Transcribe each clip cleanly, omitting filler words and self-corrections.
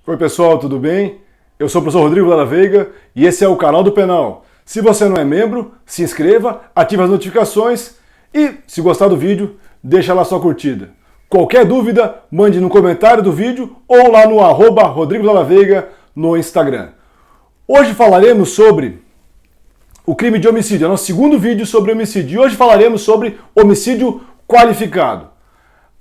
Oi pessoal, tudo bem? Eu sou o professor Rodrigo Lara Veiga e esse é o canal do Penal. Se você não é membro, se inscreva, ative as notificações e, se gostar do vídeo, deixa lá sua curtida. Qualquer dúvida, mande no comentário do vídeo ou lá no @Rodrigo Lara Veiga no Instagram. Hoje falaremos sobre o crime de homicídio, é o nosso segundo vídeo sobre homicídio. E hoje falaremos sobre homicídio qualificado.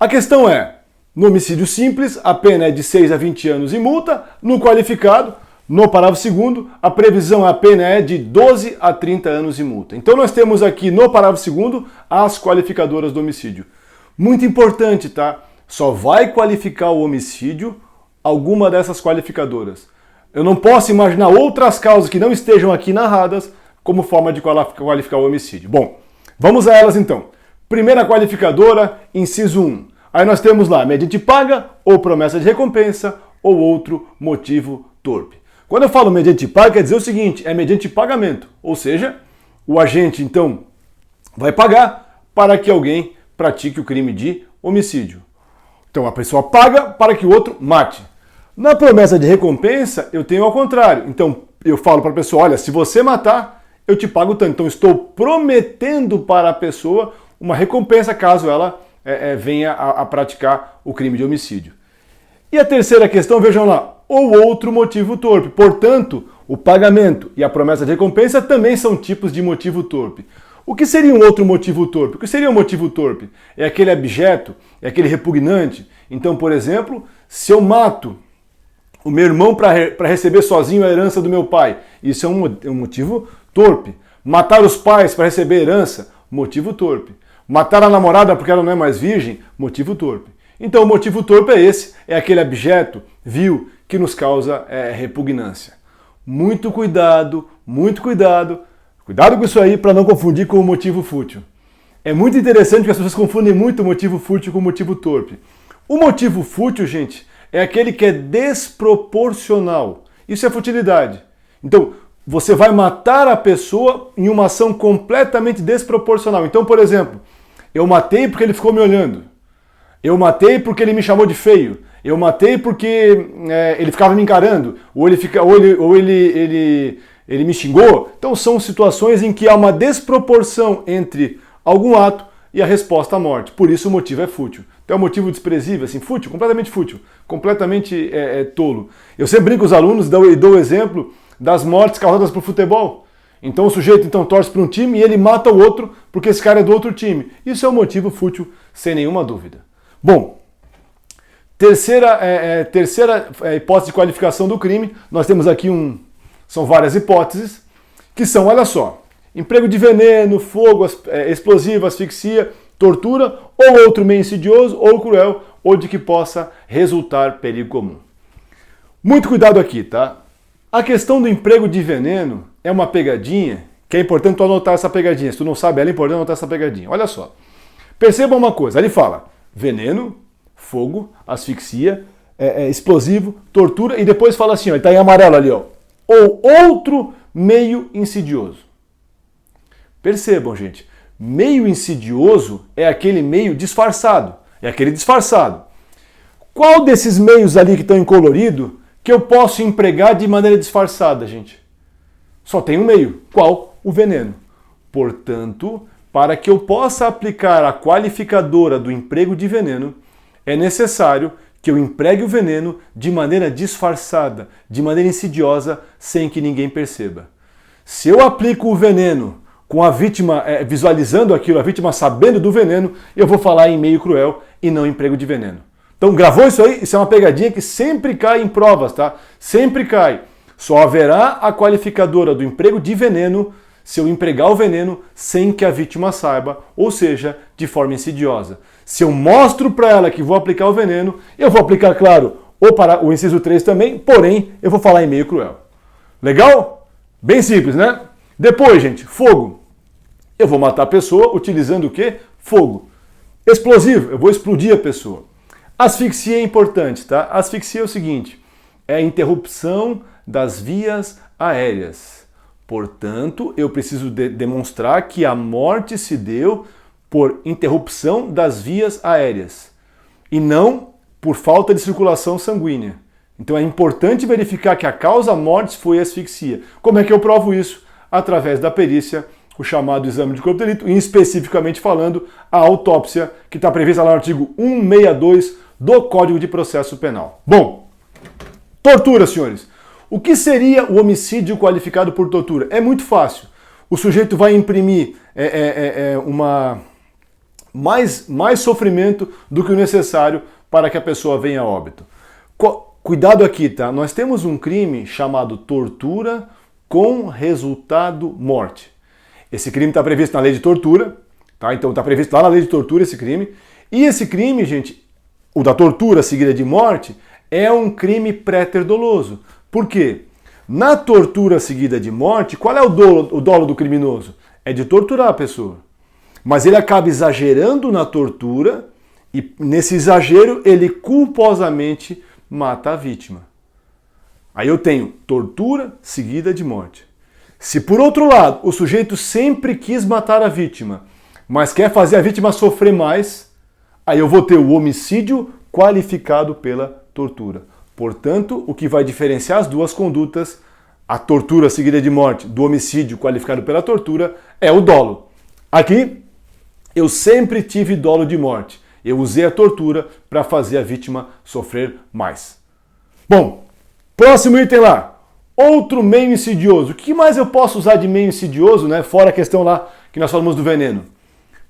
A questão é, no homicídio simples, a pena é de 6 a 20 anos e multa. No qualificado, no parágrafo 2º, a previsão, a pena é de 12 a 30 anos e multa. Então nós temos aqui no parágrafo 2º as qualificadoras do homicídio. Muito importante, tá? Só vai qualificar o homicídio alguma dessas qualificadoras. Eu não posso imaginar outras causas que não estejam aqui narradas como forma de qualificar o homicídio. Bom, vamos a elas então. Primeira qualificadora, inciso 1. Aí nós temos lá, mediante paga ou promessa de recompensa ou outro motivo torpe. Quando eu falo mediante paga, quer dizer o seguinte, é mediante pagamento. Ou seja, o agente então vai pagar para que alguém pratique o crime de homicídio. Então a pessoa paga para que o outro mate. Na promessa de recompensa, eu tenho ao contrário. Então eu falo para a pessoa, olha, se você matar, eu te pago tanto. Então estou prometendo para a pessoa uma recompensa caso ela venha a praticar o crime de homicídio. E a terceira questão, vejam lá, ou outro motivo torpe. Portanto, o pagamento e a promessa de recompensa também são tipos de motivo torpe. O que seria um outro motivo torpe? O que seria um motivo torpe? É aquele abjeto, é aquele repugnante. Então, por exemplo, se eu mato o meu irmão para receber sozinho a herança do meu pai, isso é um motivo torpe. Matar os pais para receber herança, motivo torpe. Matar a namorada porque ela não é mais virgem, motivo torpe. Então o motivo torpe é esse, é aquele abjeto, vil, que nos causa repugnância. Muito cuidado, cuidado com isso aí para não confundir com o motivo fútil. É muito interessante que as pessoas confundem muito o motivo fútil com o motivo torpe. O motivo fútil, gente, é aquele que é desproporcional. Isso é futilidade. Então, você vai matar a pessoa em uma ação completamente desproporcional. Então, por exemplo, eu matei porque ele ficou me olhando. Eu matei porque ele me chamou de feio. Eu matei porque ele ficava me encarando. Ou ele me xingou. Então, são situações em que há uma desproporção entre algum ato e a resposta à morte. Por isso o motivo é fútil. Então é um motivo desprezível, assim, fútil, completamente tolo. Eu sempre brinco com os alunos e dou o exemplo das mortes causadas por futebol. Então o sujeito torce para um time e ele mata o outro porque esse cara é do outro time. Isso é um motivo fútil, sem nenhuma dúvida. Bom, terceira hipótese de qualificação do crime, nós temos aqui são várias hipóteses, que são, olha só, emprego de veneno, fogo, explosivo, asfixia, tortura ou outro meio insidioso ou cruel ou de que possa resultar perigo comum. Muito cuidado aqui, tá? A questão do emprego de veneno é uma pegadinha, que é importante tu anotar essa pegadinha. Se tu não sabe ela, é importante anotar essa pegadinha. Olha só. Perceba uma coisa, ali fala veneno, fogo, asfixia, explosivo, tortura, e depois fala assim, ó, ele está em amarelo ali, ó, ou outro meio insidioso. Percebam, gente, meio insidioso é aquele meio disfarçado, Qual desses meios ali que estão em colorido que eu posso empregar de maneira disfarçada, gente? Só tem um meio. Qual? O veneno. Portanto, para que eu possa aplicar a qualificadora do emprego de veneno, é necessário que eu empregue o veneno de maneira disfarçada, de maneira insidiosa, sem que ninguém perceba. Se eu aplico o veneno com a vítima visualizando aquilo, a vítima sabendo do veneno, eu vou falar em meio cruel e não emprego de veneno. Então, gravou isso aí? Isso é uma pegadinha que sempre cai em provas, tá? Sempre cai. Só haverá a qualificadora do emprego de veneno se eu empregar o veneno sem que a vítima saiba, ou seja, de forma insidiosa. Se eu mostro para ela que vou aplicar o veneno, eu vou aplicar, claro, ou para o inciso 3 também, porém, eu vou falar em meio cruel. Legal? Bem simples, né? Depois, gente, fogo. Eu vou matar a pessoa utilizando o quê? Fogo. Explosivo, eu vou explodir a pessoa. Asfixia é importante, tá? Asfixia é o seguinte, é a interrupção das vias aéreas. Portanto, eu preciso demonstrar que a morte se deu por interrupção das vias aéreas e não por falta de circulação sanguínea. Então é importante verificar que a causa mortis foi asfixia. Como é que eu provo isso? Através da perícia, o chamado exame de corpo de delito, e especificamente falando, a autópsia, que está prevista lá no artigo 162 do Código de Processo Penal. Bom, tortura, senhores. O que seria o homicídio qualificado por tortura? É muito fácil. O sujeito vai imprimir mais sofrimento do que o necessário para que a pessoa venha a óbito. Cuidado aqui, tá? Nós temos um crime chamado tortura com resultado morte. Esse crime está previsto na lei de tortura, tá? Então está previsto lá na lei de tortura esse crime. E esse crime, gente, o da tortura seguida de morte, é um crime pré-doloso. Por quê? Na tortura seguida de morte, qual é o dolo do criminoso? É de torturar a pessoa. Mas ele acaba exagerando na tortura e nesse exagero ele culposamente mata a vítima. Aí eu tenho tortura seguida de morte. Se por outro lado o sujeito sempre quis matar a vítima, mas quer fazer a vítima sofrer mais, aí eu vou ter o homicídio qualificado pela tortura. Portanto, o que vai diferenciar as duas condutas, a tortura seguida de morte do homicídio qualificado pela tortura, é o dolo. Aqui, eu sempre tive dolo de morte. Eu usei a tortura para fazer a vítima sofrer mais. Bom, próximo item lá. Outro meio insidioso. O que mais eu posso usar de meio insidioso, né? Fora a questão lá que nós falamos do veneno.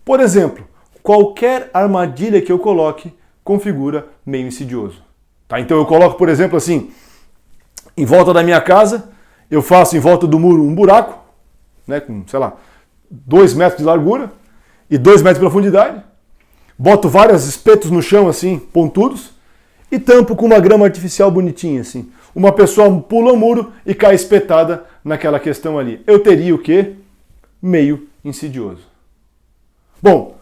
Por exemplo, qualquer armadilha que eu coloque configura meio insidioso. Tá? Então eu coloco, por exemplo, assim, em volta da minha casa, eu faço em volta do muro um buraco, né, com, sei lá, 2 metros de largura e 2 metros de profundidade, boto vários espetos no chão, assim, pontudos, e tampo com uma grama artificial bonitinha, assim. Uma pessoa pula o muro e cai espetada naquela questão ali. Eu teria o quê? Meio insidioso. Bom,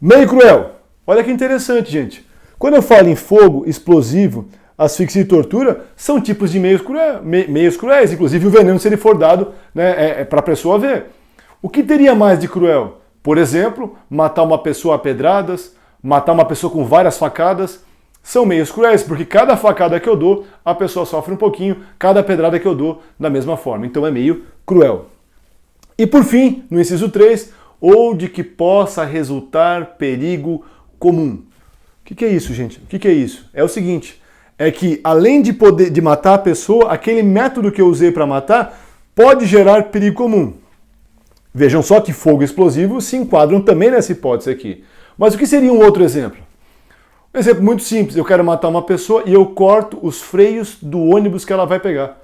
meio cruel. Olha que interessante, gente. Quando eu falo em fogo, explosivo, asfixia e tortura, são tipos de meios cruéis, inclusive o veneno se ele for dado, né, para a pessoa ver. O que teria mais de cruel? Por exemplo, matar uma pessoa a pedradas, matar uma pessoa com várias facadas, são meios cruéis, porque cada facada que eu dou, a pessoa sofre um pouquinho, cada pedrada que eu dou, da mesma forma. Então é meio cruel. E por fim, no inciso 3, ou de que possa resultar perigo comum. O que é isso, gente? O que é isso? É o seguinte, é que além de matar a pessoa, aquele método que eu usei para matar pode gerar perigo comum. Vejam só que fogo e explosivo se enquadram também nessa hipótese aqui. Mas o que seria um outro exemplo? Um exemplo muito simples, eu quero matar uma pessoa e eu corto os freios do ônibus que ela vai pegar.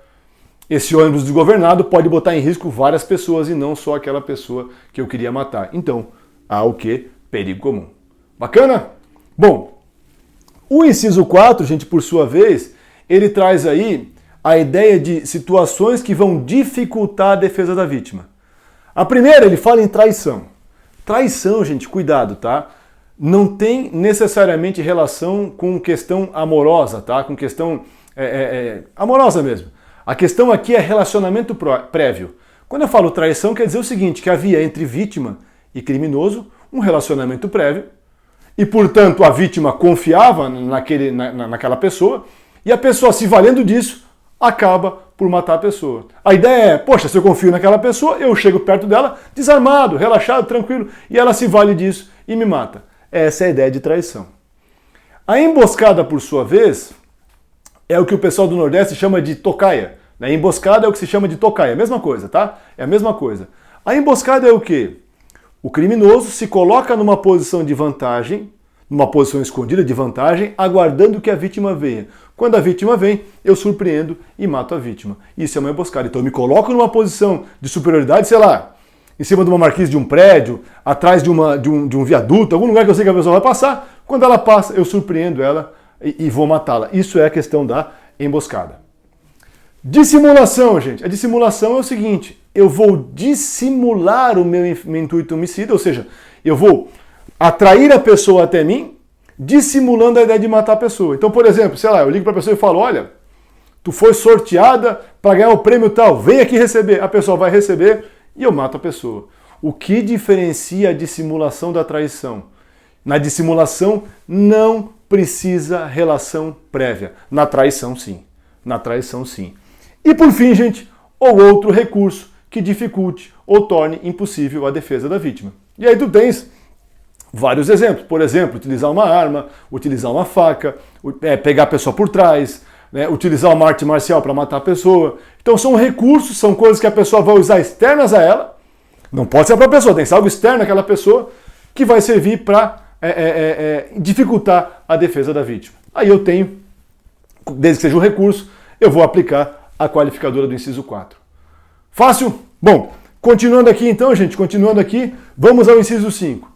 Esse ônibus desgovernado pode botar em risco várias pessoas e não só aquela pessoa que eu queria matar. Então, há o quê? Perigo comum. Bacana? Bom, o inciso 4, gente, por sua vez, ele traz aí a ideia de situações que vão dificultar a defesa da vítima. A primeira, ele fala em traição. Traição, gente, cuidado, tá? Não tem necessariamente relação com questão amorosa, tá? Com questão amorosa mesmo. A questão aqui é relacionamento prévio. Quando eu falo traição, quer dizer o seguinte, que havia entre vítima e criminoso um relacionamento prévio, e, portanto, a vítima confiava naquela pessoa, e a pessoa, se valendo disso, acaba por matar a pessoa. A ideia é, poxa, se eu confio naquela pessoa, eu chego perto dela desarmado, relaxado, tranquilo, e ela se vale disso e me mata. Essa é a ideia de traição. A emboscada, por sua vez, é o que o pessoal do Nordeste chama de tocaia. A emboscada é o que se chama de tocaia, é a mesma coisa, tá? É a mesma coisa. A emboscada é o quê? O criminoso se coloca numa posição de vantagem, numa posição escondida de vantagem, aguardando que a vítima venha. Quando a vítima vem, eu surpreendo e mato a vítima. Isso é uma emboscada. Então eu me coloco numa posição de superioridade, sei lá, em cima de uma marquise de um prédio, atrás de um viaduto, algum lugar que eu sei que a pessoa vai passar. Quando ela passa, eu surpreendo ela e vou matá-la. Isso é a questão da emboscada. Dissimulação, gente. A dissimulação é o seguinte, eu vou dissimular o meu intuito homicida, ou seja, eu vou atrair a pessoa até mim, dissimulando a ideia de matar a pessoa. Então, por exemplo, sei lá, eu ligo para a pessoa e falo, olha, tu foi sorteada para ganhar o prêmio tal, vem aqui receber. A pessoa vai receber e eu mato a pessoa. O que diferencia a dissimulação da traição? Na dissimulação não precisa relação prévia. Na traição, sim. Na traição, sim. E por fim, gente, ou outro recurso que dificulte ou torne impossível a defesa da vítima. E aí tu tens vários exemplos. Por exemplo, utilizar uma arma, utilizar uma faca, pegar a pessoa por trás, né, utilizar uma arte marcial para matar a pessoa. Então são recursos, são coisas que a pessoa vai usar externas a ela. Não pode ser para a pessoa, tem que ser algo externo àquela pessoa que vai servir para dificultar a defesa da vítima. Aí eu tenho, desde que seja um recurso, eu vou aplicar a qualificadora do inciso 4. Fácil? Bom, continuando aqui então, gente, vamos ao inciso 5.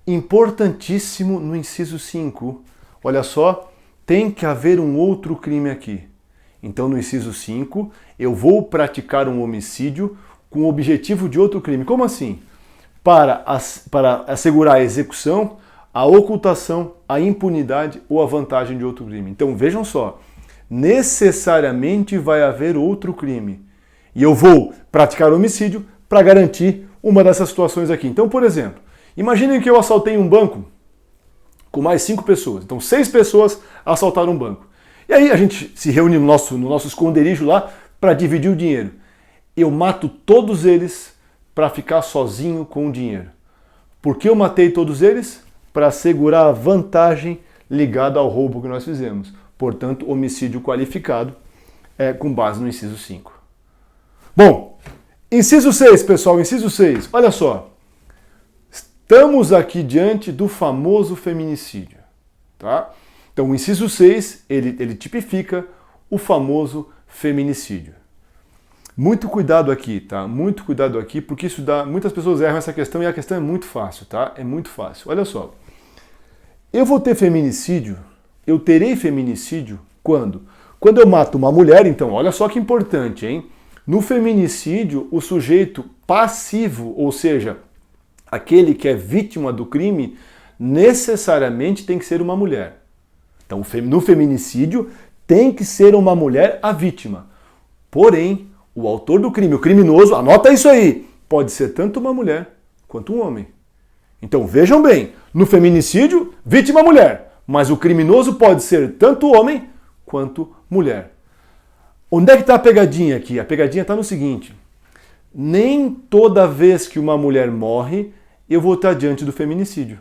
Importantíssimo no inciso 5, olha só, tem que haver um outro crime aqui. Então no inciso 5, eu vou praticar um homicídio com o objetivo de outro crime. Como assim? Para assegurar a execução, a ocultação, a impunidade ou a vantagem de outro crime. Então vejam só, necessariamente vai haver outro crime. E eu vou praticar homicídio para garantir uma dessas situações aqui. Então, por exemplo, imaginem que eu assaltei um banco com mais 5 pessoas. Então 6 pessoas assaltaram um banco. E aí a gente se reúne no nosso esconderijo lá para dividir o dinheiro. Eu mato todos eles para ficar sozinho com o dinheiro. Por que eu matei todos eles? Para assegurar a vantagem ligada ao roubo que nós fizemos. Portanto, homicídio qualificado com base no inciso 5. Bom, inciso 6, pessoal, inciso 6. Olha só. Estamos aqui diante do famoso feminicídio. Tá? Então, o inciso 6, ele tipifica o famoso feminicídio. Muito cuidado aqui, tá? Muito cuidado aqui, porque isso dá... Muitas pessoas erram essa questão e a questão é muito fácil, tá? É muito fácil. Olha só. Eu vou ter feminicídio, eu terei feminicídio quando? Quando eu mato uma mulher, então, olha só que importante, hein? No feminicídio, o sujeito passivo, ou seja, aquele que é vítima do crime, necessariamente tem que ser uma mulher. Então, no feminicídio, tem que ser uma mulher a vítima. Porém, o autor do crime, o criminoso, anota isso aí, pode ser tanto uma mulher quanto um homem. Então vejam bem, no feminicídio, vítima mulher, mas o criminoso pode ser tanto homem quanto mulher. Onde é que está a pegadinha aqui? A pegadinha está no seguinte, nem toda vez que uma mulher morre, eu vou estar diante do feminicídio.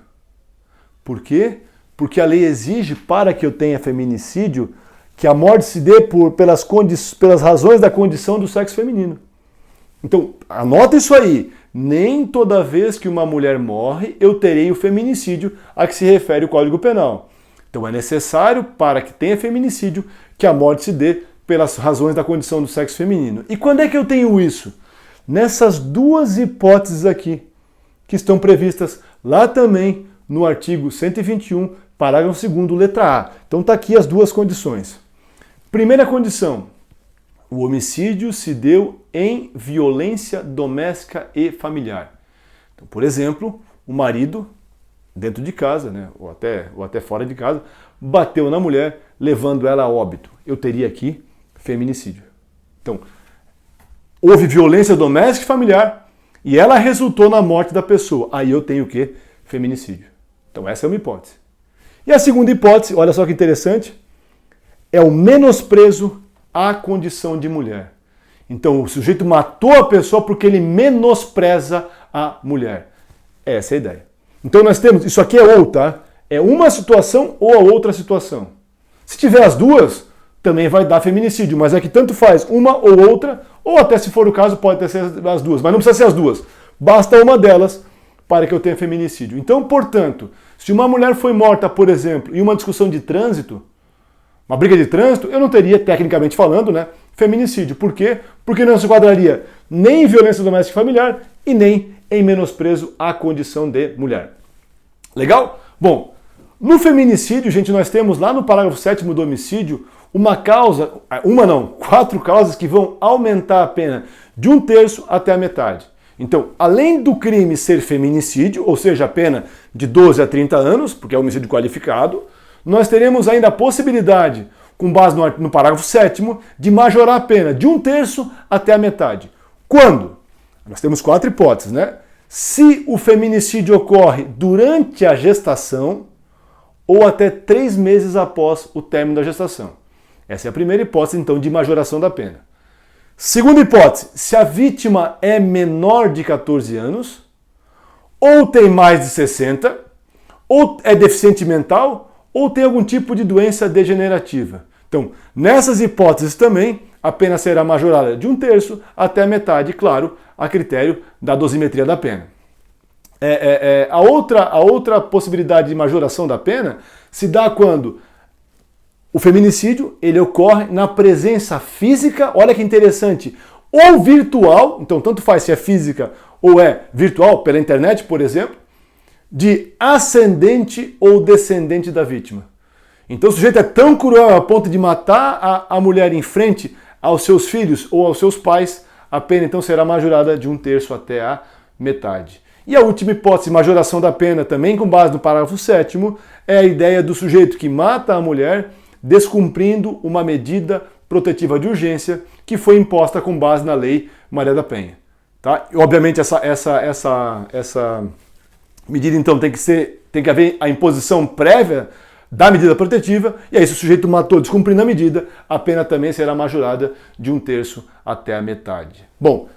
Por quê? Porque a lei exige, para que eu tenha feminicídio, que a morte se dê pelas razões da condição do sexo feminino. Então, anota isso aí. Nem toda vez que uma mulher morre, eu terei o feminicídio a que se refere o Código Penal. Então, é necessário, para que tenha feminicídio, que a morte se dê pelas razões da condição do sexo feminino. E quando é que eu tenho isso? Nessas duas hipóteses aqui, que estão previstas lá também no artigo 121, parágrafo 2º, letra A. Então, está aqui as duas condições. Primeira condição, o homicídio se deu em violência doméstica e familiar. Então, por exemplo, o marido, dentro de casa, né, ou até fora de casa, bateu na mulher, levando ela a óbito. Eu teria aqui feminicídio. Então, houve violência doméstica e familiar e ela resultou na morte da pessoa. Aí eu tenho o quê? Feminicídio. Então, essa é uma hipótese. E a segunda hipótese, olha só que interessante, é o menosprezo à condição de mulher. Então, o sujeito matou a pessoa porque ele menospreza a mulher. Essa é a ideia. Então, nós temos, isso aqui é ou, tá? É uma situação ou a outra situação. Se tiver as duas, também vai dar feminicídio, mas é que tanto faz uma ou outra, ou até se for o caso, pode ser as duas, mas não precisa ser as duas. Basta uma delas para que eu tenha feminicídio. Então, portanto, se uma mulher foi morta, por exemplo, em uma discussão de trânsito, uma briga de trânsito, eu não teria, tecnicamente falando, né, feminicídio. Por quê? Porque não se enquadraria nem em violência doméstica e familiar e nem em menosprezo à condição de mulher. Legal? Bom, no feminicídio, gente, nós temos lá no parágrafo 7º do homicídio quatro causas que vão aumentar a pena de 1/3 até a metade. Então, além do crime ser feminicídio, ou seja, a pena de 12 a 30 anos, porque é homicídio qualificado, nós teremos ainda a possibilidade, com base no parágrafo 7º, de majorar a pena de 1/3 até a metade. Quando? Nós temos 4 hipóteses, né? Se o feminicídio ocorre durante a gestação ou até 3 meses após o término da gestação. Essa é a primeira hipótese, então, de majoração da pena. Segunda hipótese, se a vítima é menor de 14 anos, ou tem mais de 60, ou é deficiente mental, ou tem algum tipo de doença degenerativa. Então, nessas hipóteses também, a pena será majorada de 1/3 até a metade, claro, a critério da dosimetria da pena. A outra possibilidade de majoração da pena se dá quando o feminicídio ele ocorre na presença física, olha que interessante, ou virtual, então tanto faz se é física ou é virtual, pela internet, por exemplo, de ascendente ou descendente da vítima. Então o sujeito é tão cruel a ponto de matar a mulher em frente aos seus filhos ou aos seus pais, a pena então será majorada de 1/3 até a metade. E a última hipótese, majoração da pena, também com base no parágrafo 7º, é a ideia do sujeito que mata a mulher descumprindo uma medida protetiva de urgência que foi imposta com base na Lei Maria da Penha. Tá? E, obviamente essa medida então tem que haver a imposição prévia da medida protetiva, e aí se o sujeito matou descumprindo a medida, a pena também será majorada de 1/3 até a metade. Bom,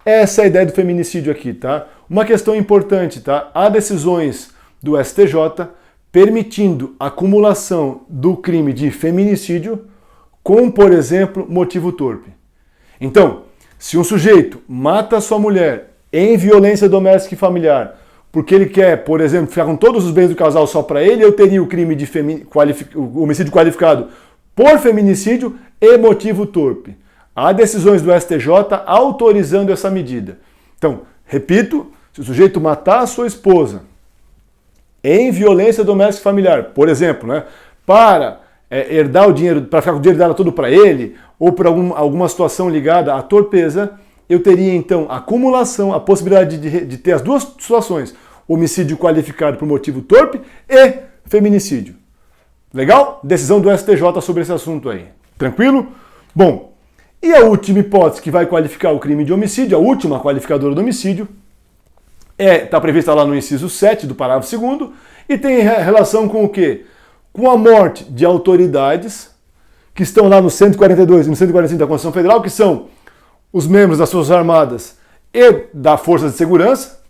essa é a ideia do feminicídio aqui, tá? Uma questão importante, tá? Há decisões do STJ permitindo a acumulação do crime de feminicídio com, por exemplo, motivo torpe. Então, se um sujeito mata sua mulher em violência doméstica e familiar porque ele quer, por exemplo, ficar com todos os bens do casal só para ele, eu teria o crime de homicídio qualificado por feminicídio e motivo torpe. Há decisões do STJ autorizando essa medida. Então, repito, se o sujeito matar a sua esposa em violência doméstica e familiar, por exemplo, né, para herdar o dinheiro, para ficar com o dinheiro dela todo para ele, ou por alguma situação ligada à torpeza, eu teria então a acumulação, a possibilidade de ter as duas situações, homicídio qualificado por motivo torpe e feminicídio. Legal? Decisão do STJ sobre esse assunto aí. Tranquilo? Bom, e a última hipótese que vai qualificar o crime de homicídio, a última qualificadora do homicídio, está prevista lá no inciso 7 do parágrafo 2º e tem relação com o quê? Com a morte de autoridades que estão lá no 142 e no 145 da Constituição Federal, que são os membros das Forças Armadas e da Força de Segurança.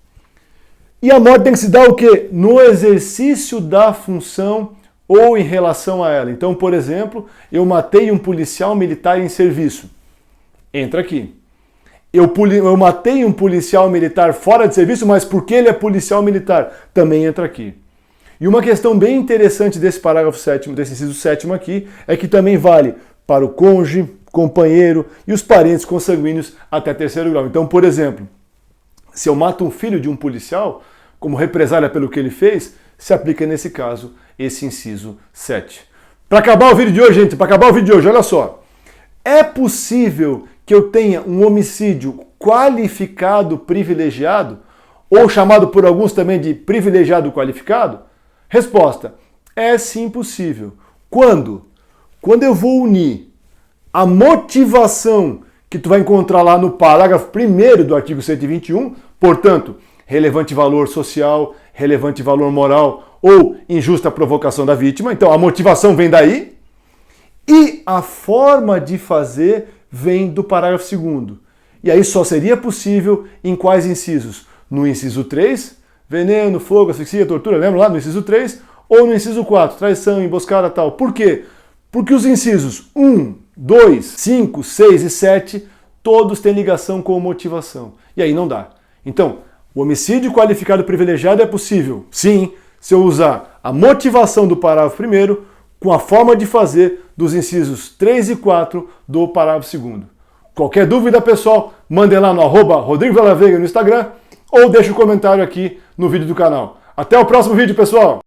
E a morte tem que se dar o quê? No exercício da função ou em relação a ela. Então, por exemplo, eu matei um policial militar em serviço. Entra aqui. Eu matei um policial militar fora de serviço, mas porque ele é policial militar, também entra aqui. E uma questão bem interessante desse parágrafo 7º, desse inciso 7º aqui, é que também vale para o cônjuge, companheiro e os parentes consanguíneos até 3º grau. Então, por exemplo, se eu mato um filho de um policial, como represália pelo que ele fez, se aplica nesse caso esse inciso 7. Para acabar o vídeo de hoje, gente, olha só. É possível que eu tenha um homicídio qualificado privilegiado, ou chamado por alguns também de privilegiado qualificado? Resposta: é sim possível. Quando? Quando eu vou unir a motivação que tu vai encontrar lá no parágrafo 1º do artigo 121, portanto, relevante valor social, relevante valor moral ou injusta provocação da vítima. Então a motivação vem daí e a forma de fazer vem do parágrafo 2º. E aí só seria possível em quais incisos? No inciso 3, veneno, fogo, asfixia, tortura, lembra lá no inciso 3? Ou no inciso 4, traição, emboscada, tal. Por quê? Porque os incisos 1, 2, 5, 6 e 7 todos têm ligação com motivação. E aí não dá. Então, o homicídio qualificado privilegiado é possível, sim, se eu usar a motivação do parágrafo 1º com a forma de fazer dos incisos 3 e 4 do parágrafo 2º. Qualquer dúvida, pessoal, mandem lá no @RodrigoVillaVeiga no Instagram ou deixe um comentário aqui no vídeo do canal. Até o próximo vídeo, pessoal!